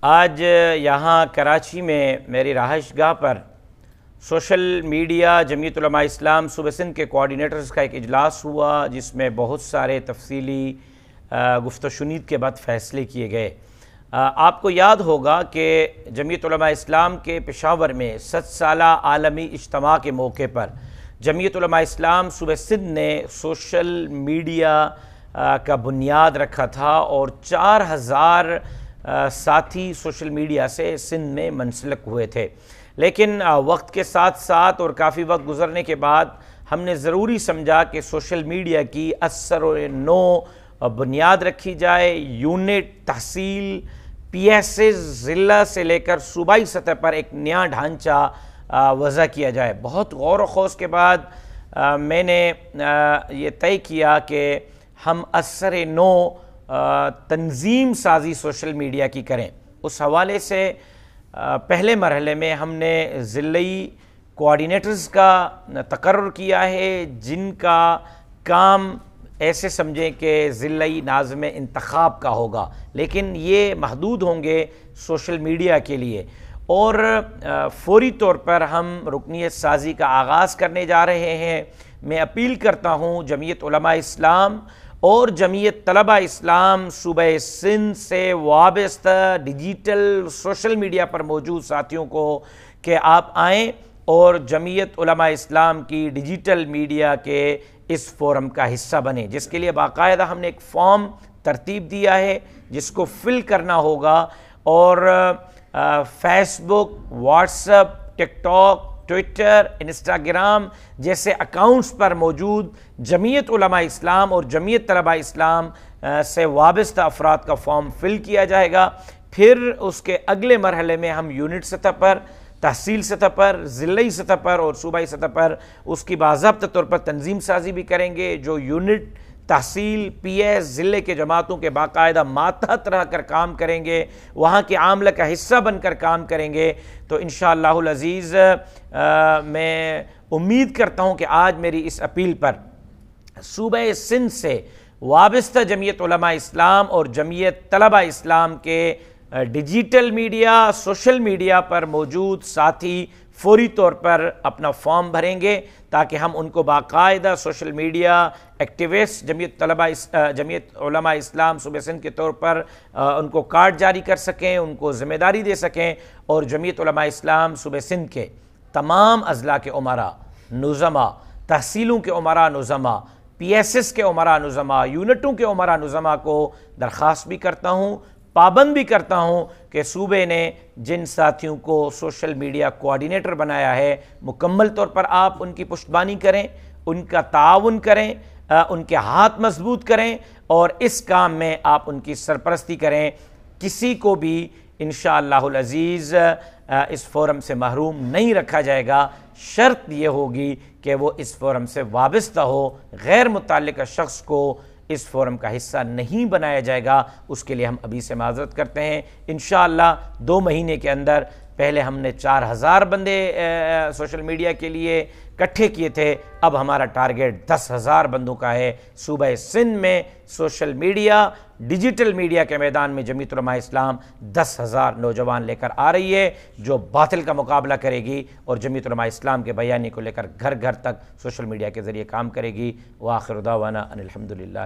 آج یہاں کراچی میں میری رہائش گاہ پر سوشل میڈیا جمعیت علماء اسلام صوبہ سندھ کے کوآرڈینیٹرز کا ایک اجلاس ہوا، جس میں بہت سارے تفصیلی گفت و شنید کے بعد فیصلے کیے گئے۔ آپ کو یاد ہوگا کہ جمعیت علماء اسلام کے پشاور میں 7 سالہ عالمی اجتماع کے موقع پر جمعیت علماء اسلام صوبہ سندھ نے سوشل میڈیا کا بنیاد رکھا تھا اور 4000 ساتھی سوشل میڈیا سے سندھ میں منسلک ہوئے تھے، لیکن وقت کے ساتھ ساتھ اور کافی وقت گزرنے کے بعد ہم نے ضروری سمجھا کہ سوشل میڈیا کی اثر و نو بنیاد رکھی جائے، یونٹ، تحصیل، پی ایس ایز ضلع سے لے کر صوبائی سطح پر ایک نیا ڈھانچہ وضع کیا جائے۔ بہت غور و خوض کے بعد میں نے یہ طے کیا کہ ہم اثر نو تنظیم سازی سوشل میڈیا کی کریں۔ اس حوالے سے پہلے مرحلے میں ہم نے ضلعی کوآرڈینیٹرز کا تقرر کیا ہے، جن کا کام ایسے سمجھیں کہ ضلعی ناظم انتخاب کا ہوگا، لیکن یہ محدود ہوں گے سوشل میڈیا کے لیے، اور فوری طور پر ہم رکنیت سازی کا آغاز کرنے جا رہے ہیں۔ میں اپیل کرتا ہوں جمعیت علماء اسلام اور جمعیت طلبہ اسلام صوبہ سندھ سے وابستہ ڈیجیٹل سوشل میڈیا پر موجود ساتھیوں کو کہ آپ آئیں اور جمعیت علماء اسلام کی ڈیجیٹل میڈیا کے اس فورم کا حصہ بنیں، جس کے لیے باقاعدہ ہم نے ایک فارم ترتیب دیا ہے جس کو فل کرنا ہوگا، اور فیس بک، واٹس ایپ، ٹک ٹاک، ٹویٹر، انسٹاگرام جیسے اکاؤنٹس پر موجود جمعیت علماء اسلام اور جمعیت طلبہ اسلام سے وابستہ افراد کا فارم فل کیا جائے گا۔ پھر اس کے اگلے مرحلے میں ہم یونٹ سطح پر، تحصیل سطح پر، ضلعی سطح پر اور صوبائی سطح پر اس کی باضابطہ طور پر تنظیم سازی بھی کریں گے، جو یونٹ، تحصیل، پی ایس، ضلع کے جماعتوں کے باقاعدہ ماتحت رہ کر کام کریں گے، وہاں کے عاملہ کا حصہ بن کر کام کریں گے۔ تو انشاءاللہ العزیز میں امید کرتا ہوں کہ آج میری اس اپیل پر صوبہ سندھ سے وابستہ جمعیت علماء اسلام اور جمعیت طلبہ اسلام کے ڈیجیٹل میڈیا، سوشل میڈیا پر موجود ساتھی فوری طور پر اپنا فارم بھریں گے، تاکہ ہم ان کو باقاعدہ سوشل میڈیا ایکٹیوسٹ جمعیت علماء اسلام صوبہ سندھ کے طور پر ان کو کارڈ جاری کر سکیں، ان کو ذمہ داری دے سکیں، اور جمعیت علماء اسلام صوبہ سندھ کے تمام اضلاع کے عمرا، نظما، تحصیلوں کے عمرا نظما، پی ایس ایس کے عمرا نظما، یونٹوں کے عمرا نظما کو درخواست بھی کرتا ہوں، پابند بھی کرتا ہوں کہ صوبے نے جن ساتھیوں کو سوشل میڈیا کوآرڈینیٹر بنایا ہے، مکمل طور پر آپ ان کی پشتبانی کریں، ان کا تعاون کریں، ان کے ہاتھ مضبوط کریں، اور اس کام میں آپ ان کی سرپرستی کریں۔ کسی کو بھی انشاءاللہ العزیز اس فورم سے محروم نہیں رکھا جائے گا۔ شرط یہ ہوگی کہ وہ اس فورم سے وابستہ ہو، غیر متعلقہ شخص کو اس فورم کا حصہ نہیں بنایا جائے گا۔ اس کے لیے ہم ابھی سے معذرت کرتے ہیں۔ انشاءاللہ 2 مہینے کے اندر، پہلے ہم نے 4000 بندے سوشل میڈیا کے لیے اکٹھے کیے تھے، اب ہمارا ٹارگیٹ 10,000 بندوں کا ہے۔ صوبہ سندھ میں سوشل میڈیا، ڈیجیٹل میڈیا کے میدان میں جمعیت علماء اسلام 10,000 نوجوان لے کر آ رہی ہے، جو باطل کا مقابلہ کرے گی اور جمعیت علماء اسلام کے بیانیے کو لے کر گھر گھر تک سوشل میڈیا کے ذریعے کام کرے گی۔ وآخر دعوانا ان الحمدللہ۔